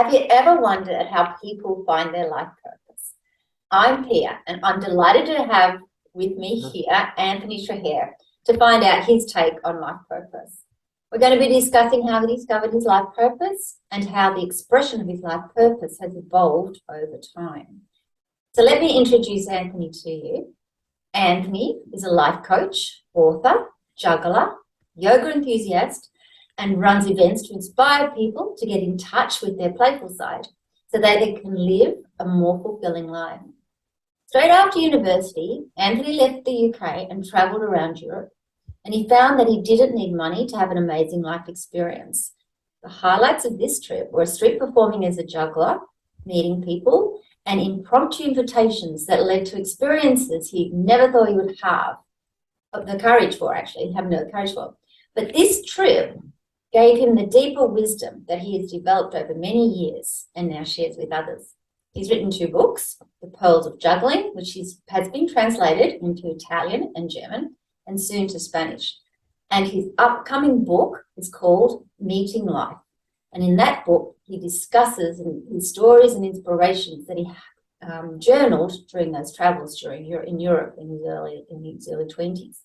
Have you ever wondered how people find their life purpose? I'm Pia, and I'm delighted to have with me here Anthony Trahair to find out his take on life purpose. We're going to be discussing how he discovered his life purpose and how the expression of his life purpose has evolved over time. So let me introduce Anthony to you. Anthony is a life coach, author, juggler, yoga enthusiast, and runs events to inspire people to get in touch with their playful side so that they can live a more fulfilling life. Straight after university, Anthony left the UK and travelled around Europe, and he found that he didn't need money to have an amazing life experience. The highlights of this trip were street performing as a juggler, meeting people, and impromptu invitations that led to experiences he never thought he would have the courage for, actually, have no courage for. But this trip gave him the deeper wisdom that he has developed over many years and now shares with others. He's written 2 books, The Pearls of Juggling, which has been translated into Italian and German and soon to Spanish. And his upcoming book is called Meeting Life. And in that book, he discusses his stories and inspirations that he journaled during those travels in Europe in his early 20s.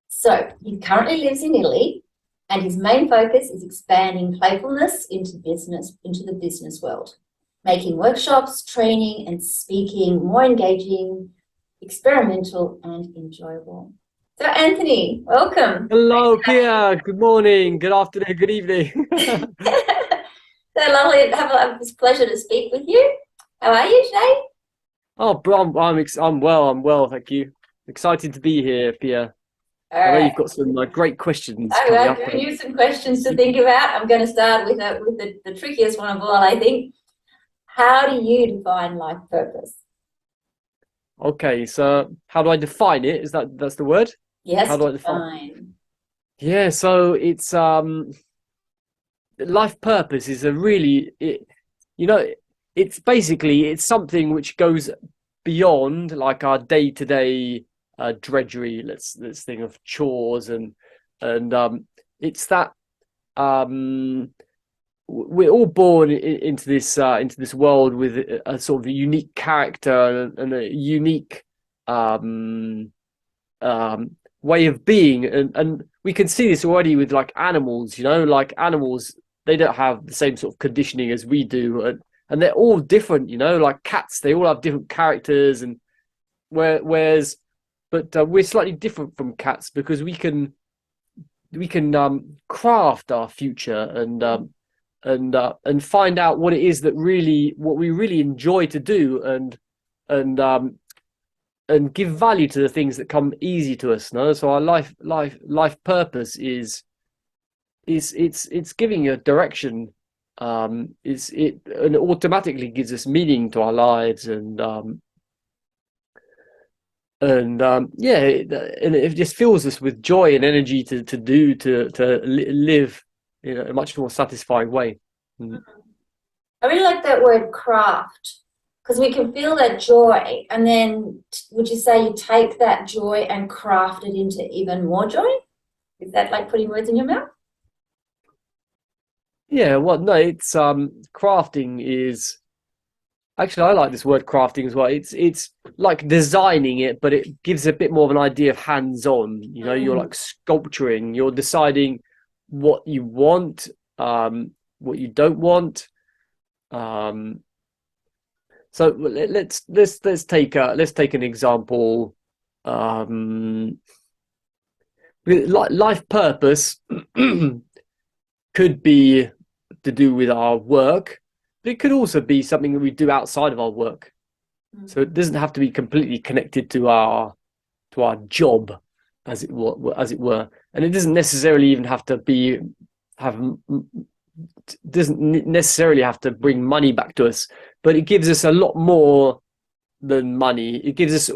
So he currently lives in Italy, and his main focus is expanding playfulness into the business world, making workshops, training, and speaking more engaging, experimental, and enjoyable. So, Anthony, welcome. Hello, Pia. Good morning, good afternoon, good evening. So lovely to have this pleasure to speak with you. How are you today? Oh, bro, I'm well, thank you. Excited to be here, Pia. I know you've got some great questions coming up. I've given you some questions to think about. I'm going to start with the trickiest one of all, I think. How do you define life purpose? Okay, so how do I define it? That's the word? Yes, how do I define? Yeah, so it's life purpose is it's something which goes beyond like our day-to-day drudgery. Let's think of chores and it's that we're all born into this world with a sort of a unique character and a unique way of being, and we can see this already with like animals. Like animals, they don't have the same sort of conditioning as we do, and they're all different. Like cats, they all have different characters, and we're slightly different from cats because we can craft our future and find out what it is that what we really enjoy to do, and give value to the things that come easy to us. No, so our life purpose is it's giving a direction. And it automatically gives us meaning to our lives, and it just fills us with joy and energy to live in a much more satisfying way. I really like that word craft, because we can feel that joy, and then would you say you take that joy and craft it into even more joy? Is that like putting words in your mouth? Yeah, well, no, it's crafting is actually, I like this word crafting as well. It's like designing it, but it gives a bit more of an idea of hands-on. You're like sculpturing, you're deciding what you want, what you don't want. So let's take an example. Life purpose could be to do with our work, but it could also be something that we do outside of our work. So it doesn't have to be completely connected to our job, as it were, and it doesn't necessarily even have to doesn't necessarily have to bring money back to us, but it gives us a lot more than money. It gives us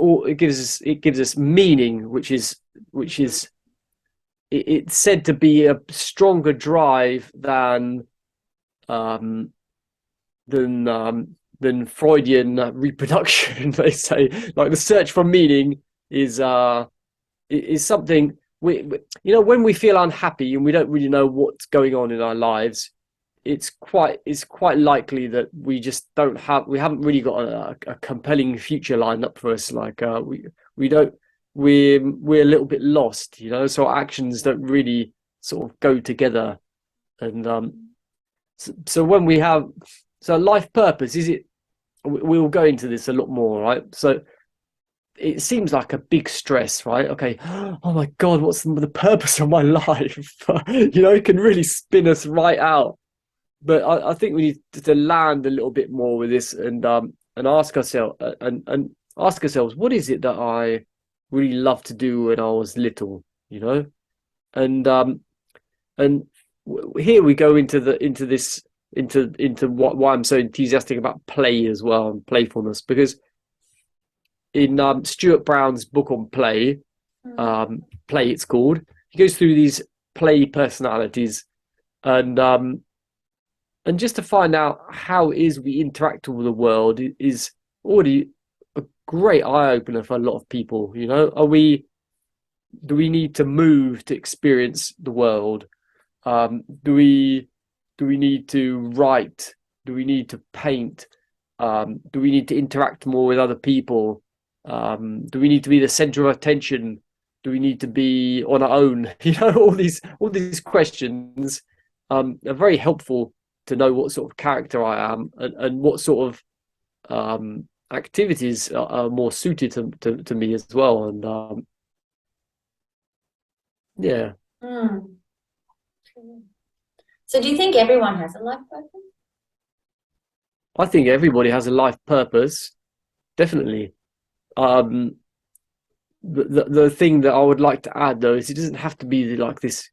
meaning, which is it's said to be a stronger drive than Freudian reproduction. They say, like, the search for meaning is something when we feel unhappy and we don't really know what's going on in our lives, it's quite likely that we haven't really got a compelling future lined up for us. Like we don't we're a little bit lost, you know. So our actions don't really sort of go together. And so when we have life purpose, is it? We'll go into this a lot more, right? So it seems like a big stress, right? Okay, oh my God, what's the purpose of my life? You know, it can really spin us right out. But I think we need to land a little bit more with this and ask ourselves and ask ourselves, what is it that I really loved to do when I was little, you know? And here we go into why I'm so enthusiastic about play as well, and playfulness, because in Stuart Brown's book on play, Play it's called, he goes through these play personalities and just to find out how it is we interact with the world is already a great eye opener for a lot of people. You know, do we need to move to experience the world? Do we need to write? Do we need to paint? Do we need to interact more with other people? Do we need to be the center of attention? Do we need to be on our own? You know, all these questions are very helpful to know what sort of character I am and what sort of activities are more suited to me as well. And yeah. So do you think everyone has a life purpose? I think everybody has a life purpose, definitely. The thing that I would like to add though is it doesn't have to be like this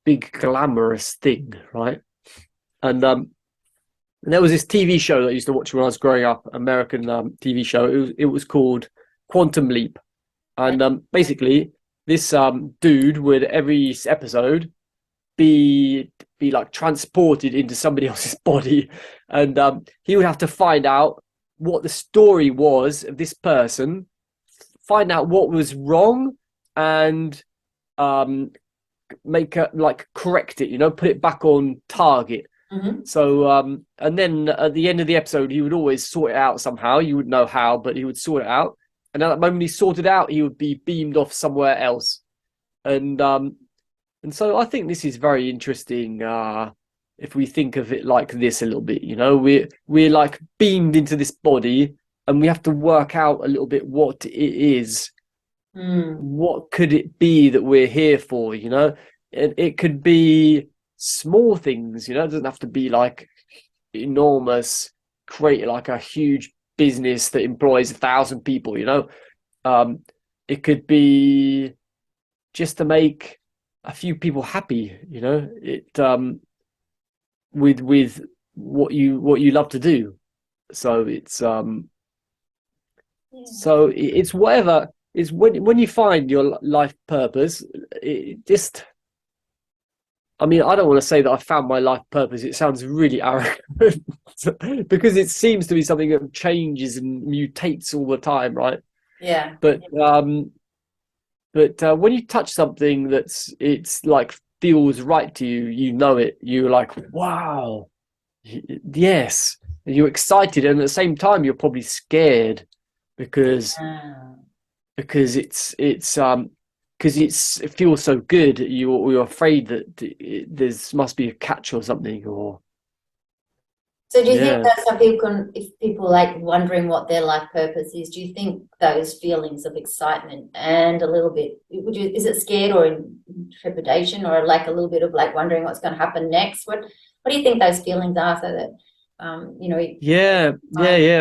big glamorous thing, right? And there was this TV show that I used to watch when I was growing up, American TV show. It was called Quantum Leap, and basically this dude would every episode be like transported into somebody else's body, and he would have to find out what the story was of this person, find out what was wrong, and correct it, you know, put it back on target. So and then at the end of the episode he would always sort it out somehow. You wouldn't know how, but he would sort it out, and at that moment he sorted out, he would be beamed off somewhere else. And so I think this is very interesting if we think of it like this a little bit. You know, we're like beamed into this body, and we have to work out a little bit what it is. What could it be that we're here for? You know, it could be small things. You know, it doesn't have to be like enormous, create like a huge business that employs 1,000 people. You know, it could be just to make a few people happy. You know, it with what you love to do. So it's so it's whatever. It's when you find your life purpose, it just, I mean, I don't want to say that I found my life purpose. It sounds really arrogant because it seems to be something that changes and mutates all the time, right? Yeah. But when you touch something it's like feels right to you, you know it. You're like, wow, yes. You're excited, and at the same time, you're probably scared because it feels so good. You're afraid that there's must be a catch or something. Or so do you think that some people if people like wondering what their life purpose is, do you think those feelings of excitement and a little bit, is it scared or trepidation or like a little bit of like wondering what's going to happen next? What do you think those feelings are, so that you know?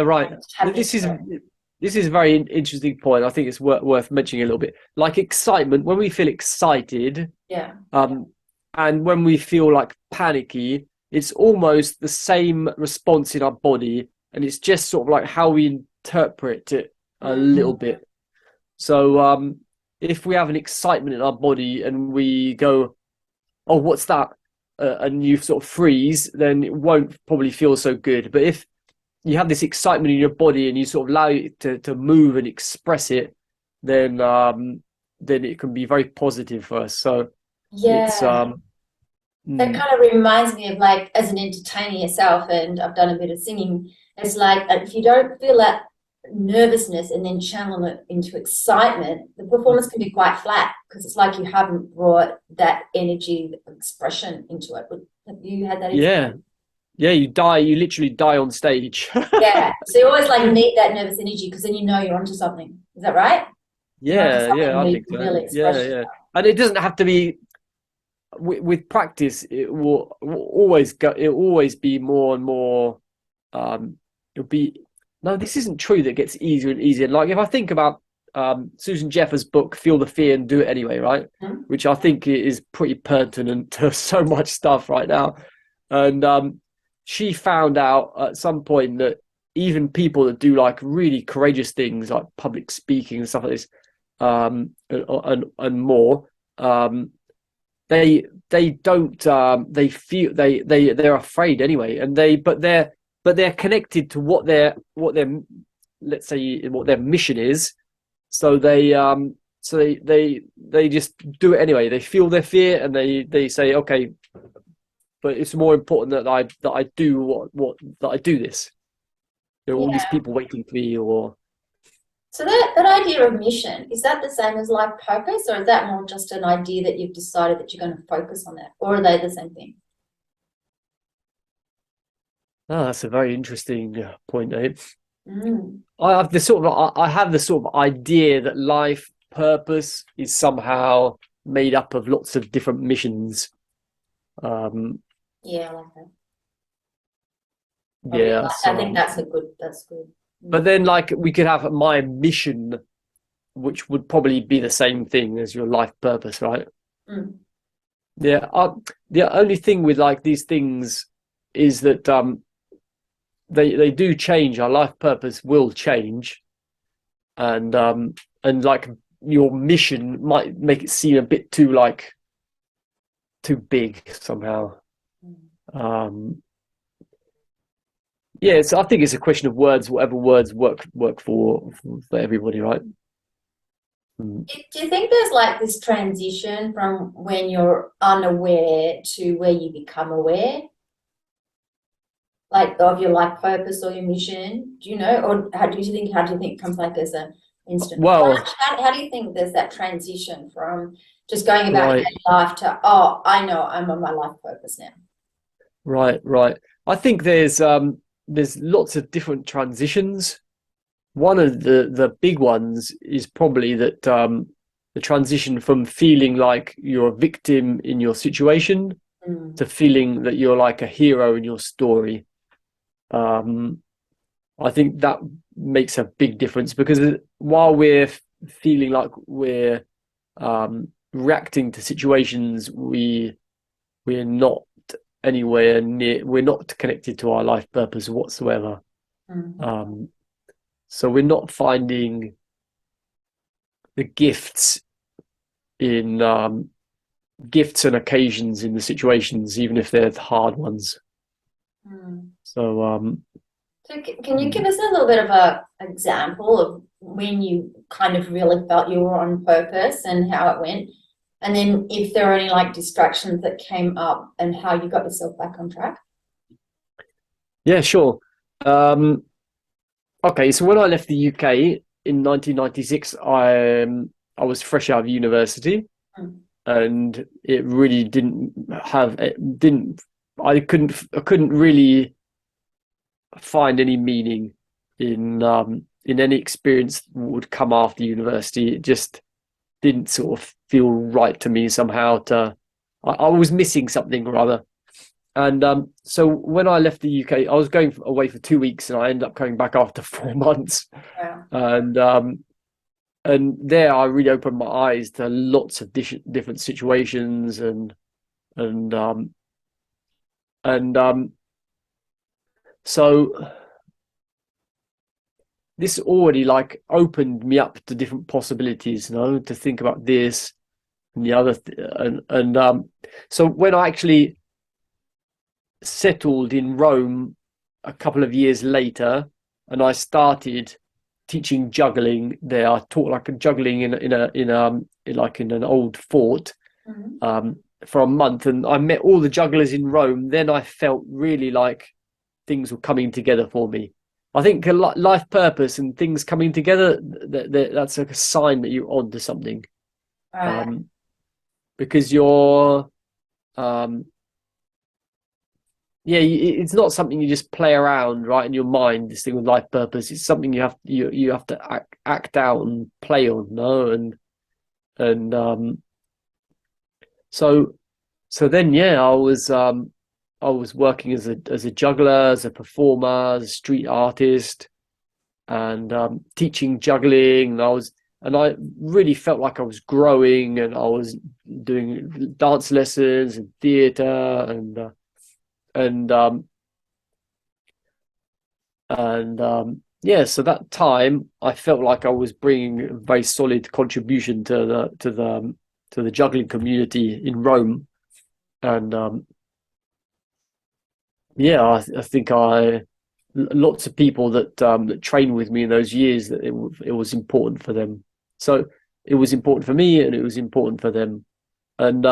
Right. This is a very interesting point. I think it's worth mentioning a little bit. Like excitement, when we feel excited, and when we feel like panicky, it's almost the same response in our body, and it's just sort of like how we interpret it a little bit. So if we have an excitement in our body and we go, oh, what's that? And you sort of freeze, then it won't probably feel so good. But if you have this excitement in your body and you sort of allow it to move and express it, then it can be very positive for us. So it's That Mm. kind of reminds me of like as an entertainer yourself, and I've done a bit of singing. It's like if you don't feel that nervousness and then channel it into excitement, the performance can be quite flat because it's like you haven't brought that energy, expression into it. Have you had that Yeah, experience? yeah, you literally die on stage. Yeah. So you always like need that nervous energy because then you know you're onto something. Is that right? You're onto Yeah, something yeah, I where you think can so. really Yeah, express yeah. And it doesn't have to be with practice. Will always go. It'll always be more and more. It'll be no. This isn't true. That gets easier and easier. Like if I think about Susan Jeffers' book, "Feel the Fear and Do It Anyway," right? yourself. Which I think is pretty pertinent to so much stuff right now. And she found out at some point that even people that do like really courageous things like public speaking and stuff like this, and more, um, they don't they feel they're afraid anyway, and they're connected to what their let's say what their mission is, so they just do it anyway. They feel their fear and they say okay, but it's more important that I do what that I do this. There are all these Yeah. people waiting for me, or So that idea of mission, is that the same as life purpose, or is that more just an idea that you've decided that you're going to focus on that? Or are they the same thing? oh, that's a very interesting point, eh? Mm. I have the sort of idea that life purpose is somehow made up of lots of different missions. Um, Yeah, I like that. yeah, I think so that's good. but Mm. then like we could have my mission, which would probably be the same thing as your life purpose, right? Mm. Yeah. The only thing with like these things is that they do change. Our life purpose will change, and like your mission might make it seem a bit too like too big somehow. Mm. Um, yeah, so I think it's a question of words, whatever words work for everybody, right? Mm. Do you think there's like this transition from when you're unaware to where you become aware, like of your life purpose or your mission? Do you know, or how do you think it comes like as an instant Well, flash? How do you think there's that transition from just going about right, daily life to, oh, I know I'm on my life purpose now? right. I think there's lots of different transitions. One of the big ones is probably that the transition from feeling like you're a victim in your situation Mm. to feeling that you're like a hero in your story. Um, I think that makes a big difference because while we're feeling like we're reacting to situations, we're not anywhere near. We're not connected to our life purpose whatsoever. Mm. Um, so we're not finding the in gifts and occasions in the situations, even if they're hard ones. Mm. So So can you give us a little bit of a example of when you kind of really felt you were on purpose and how it went? And then if there are any like distractions that came up and how you got yourself back on track? yeah, sure. Um, okay, so when I left the UK in 1996, I was fresh out of university, Mm. and it really didn't I couldn't really find any meaning in any experience that would come after university. It just didn't sort of feel right to me somehow. I was missing something or other. And so when I left the UK, I was going away for 2 weeks, and I ended up coming back after 4 months. Wow. And and there I really opened my eyes to lots of different situations, and um, and so this already like opened me up to different possibilities, to think about this and the other, and so when I actually settled in Rome a couple of years later, and I started teaching juggling there. I taught like juggling in like in an old fort, Mhm. for a month, and I met all the jugglers in Rome. Then I felt really like things were coming together for me. I think a life purpose and things coming together, that's like a sign that you're onto something. Right. Because you're, um, yeah, it's not something you just play around, right, in your mind. This thing with life purpose, it's something you have to act out and play on, no, and so then, yeah, I was working as a juggler, as a performer, as a street artist, and teaching juggling. And I really felt like I was growing, and I was doing dance lessons and theatre and yeah. So that time, I felt like I was bringing a very solid contribution to the juggling community in Rome, and yeah, I think lots of people that trained with me in those years, that it was important for them. So it was important for me, and it was important for them. And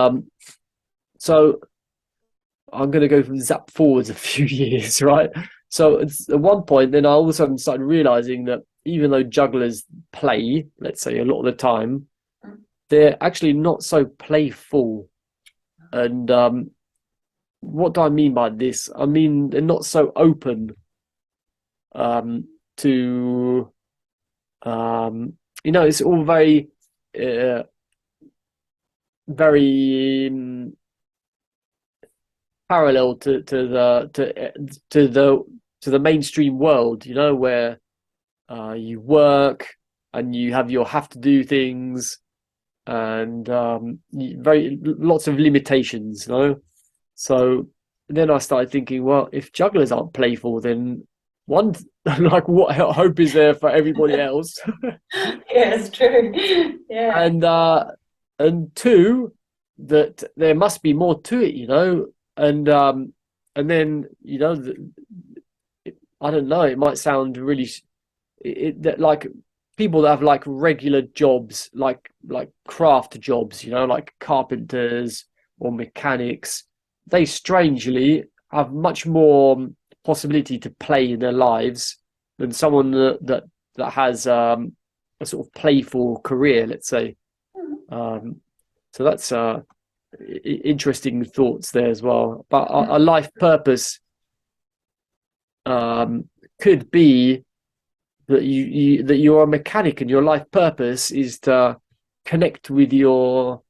so I'm going to go from zap forwards a few years, right? So at one point, then I all of a sudden started realizing that even though jugglers play, let's say a lot of the time, they're actually not so playful. And what do I mean by this? I mean, they're not so open to it's all very very parallel to the mainstream world, where you work and you have to do things, and very lots of limitations, So then I started thinking, well, if jugglers aren't playful, then one, like, what hope is there for everybody else? Yeah, it's true. Yeah. And two, that there must be more to it, and then I don't know, it might sound really that, like, people that have like regular jobs, like craft jobs, like carpenters or mechanics, they strangely have much more possibility to play in their lives than someone that has a sort of playful career, let's say. So that's interesting thoughts there as well. But a life purpose could be that you're a mechanic, and your life purpose is to connect with your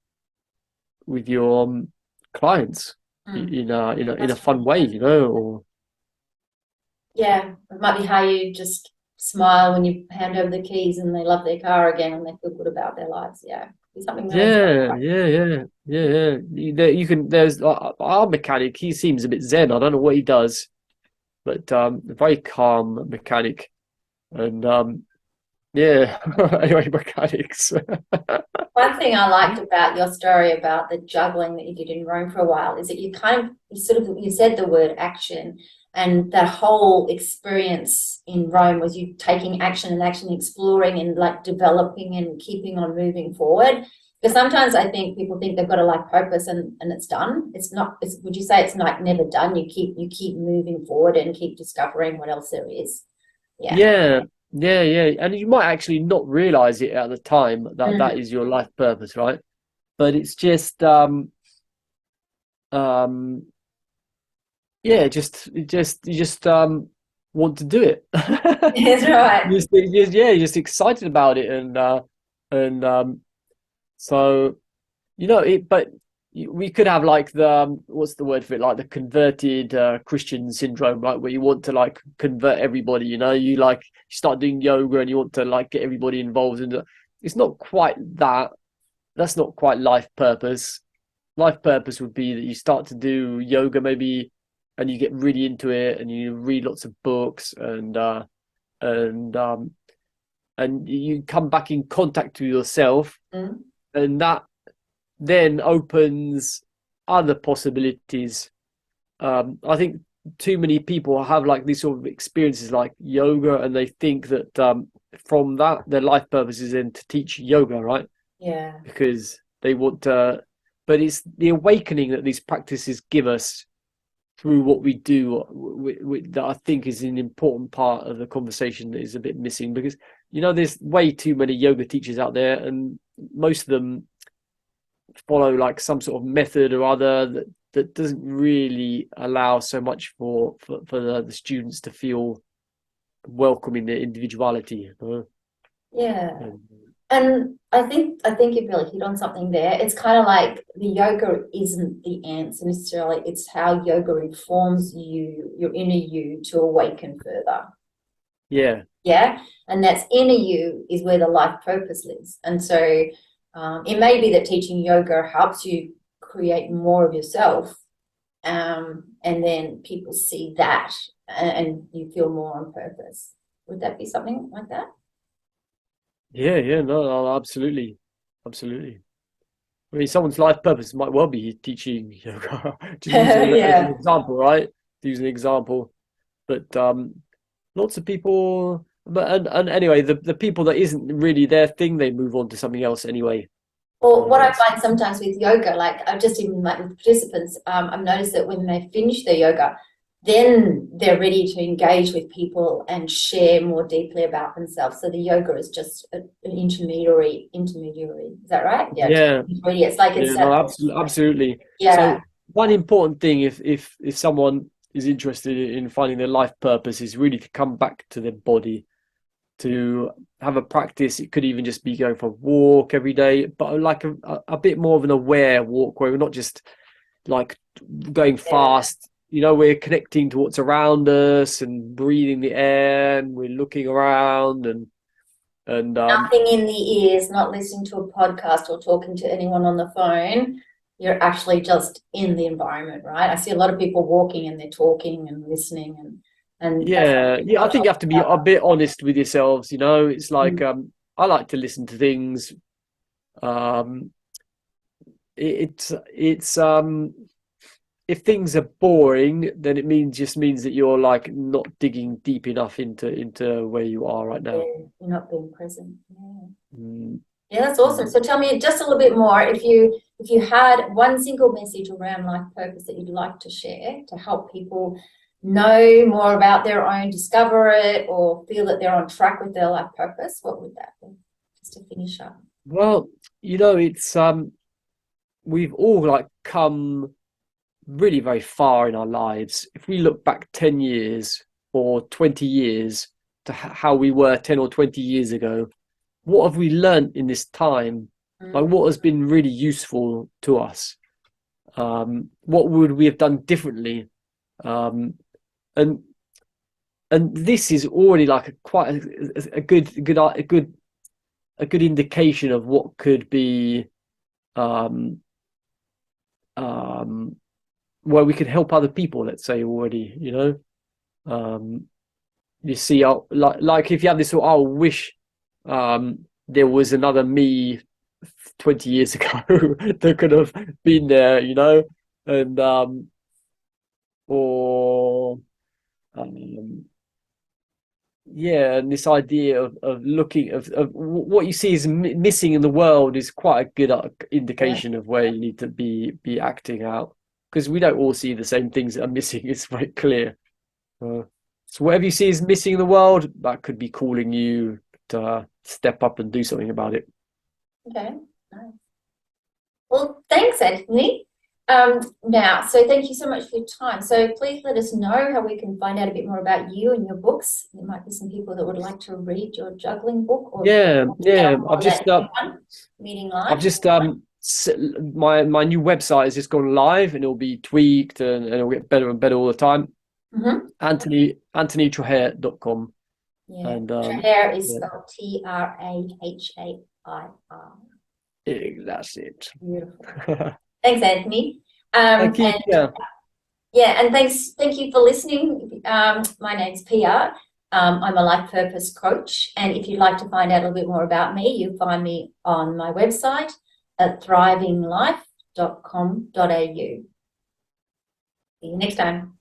clients in a fun way, or Yeah, it might be how you just smile when you hand over the keys and they love their car again and they feel good about their lives. Yeah, be something really yeah. You can. There's our mechanic. He seems a bit zen. I don't know what he does, but a very calm mechanic, and yeah. Anyway, mechanics. One thing I liked about your story about the juggling that you did in Rome for a while is that you said the word action, and that whole experience in Rome was you taking action and actually exploring and like developing and keeping on moving forward. Because sometimes I think people think they've got a life purpose and it's done. It's not. Would you say it's like never done? You keep moving forward and keep discovering what else there is. Yeah. Yeah. And you might actually not realize it at the time that that is your life purpose, right? But it's just yeah, you just want to do it. That's right. You're just excited about it, and so it. But we could have like the what's the word for it? Like the converted Christian syndrome, right? Where you want to like convert everybody. You like you start doing yoga and you want to like get everybody involved, and it's not quite that. That's not quite life purpose. Life purpose would be that you start to do yoga maybe, and you get really into it, and you read lots of books, and you come back in contact with yourself, and that then opens other possibilities. I think too many people have like these sort of experiences like yoga, and they think that from that their life purpose is then to teach yoga, right? Yeah. Because they want to. but it's the awakening that these practices give us through what we do, that I think is an important part of the conversation that is a bit missing, because there's way too many yoga teachers out there, and most of them follow like some sort of method or other that doesn't really allow so much for the students to feel welcome in their individuality. Yeah. And I think you've really hit on something there. It's kind of like the yoga isn't the answer necessarily. It's how yoga informs you, your inner you, to awaken further. Yeah. Yeah. And that's inner you is where the life purpose lives. And so it may be that teaching yoga helps you create more of yourself. And then people see that and you feel more on purpose. Would that be something like that? Yeah, no, absolutely. I mean, someone's life purpose might well be teaching yoga, just using it as an example, right? To use an example. But lots of people, and anyway, the people that isn't really their thing, they move on to something else anyway. Well, what I find sometimes with yoga, like I've just even like with participants, I've noticed that when they finish their yoga, then they're ready to engage with people and share more deeply about themselves. So the yoga is just an intermediary. Is that right? Yeah. It's like it's no, absolutely. Yeah. So one important thing, if someone is interested in finding their life purpose, is really to come back to their body, to have a practice. It could even just be going for a walk every day, but like a bit more of an aware walk, where we're not just like going fast. We're connecting to what's around us and breathing the air, and we're looking around and nothing in the ears, not listening to a podcast or talking to anyone on the phone. You're actually just in the environment, right? I see a lot of people walking and they're talking and listening and yeah, I think you have to be a bit honest with yourselves. It's like I like to listen to things. It's if things are boring, then it just means that you're like not digging deep enough into where you are right now. You're not being present. Yeah, that's awesome. So tell me just a little bit more. If you had one single message around life purpose that you'd like to share to help people know more about their own, discover it, or feel that they're on track with their life purpose, what would that be? Just to finish up. Well, it's we've all like come really very far in our lives. If we look back 10 years or 20 years to how we were 10 or 20 years ago, what have we learned in this time? Like, what has been really useful to us? What would we have done differently? And this is already like quite a good indication of what could be where we could help other people, let's say, already. You see, like if you have this sort of, wish there was another me 20 years ago that could have been there, and yeah, and this idea of looking of what you see is missing in the world is quite a good indication of where you need to be acting out, because we don't all see the same things that are missing. It's very clear. So whatever you see is missing in the world, that could be calling you to step up and do something about it. Okay, nice. Well, thanks, Anthony. Now, so thank you so much for your time. So please let us know how we can find out a bit more about you and your books. There might be some people that would like to read your juggling book. Or Meeting Life. I've just my new website has just gone live, and it'll be tweaked and it'll get better and better all the time. AnthonyTrahair.com. Yeah, and Trahair is spelled Trahair. That's it. Beautiful. Thanks, Anthony. Thank you. And thank you for listening. My name's Pia. I'm a life purpose coach, and if you'd like to find out a little bit more about me, you'll find me on my website at thrivinglife.com.au. See you next time.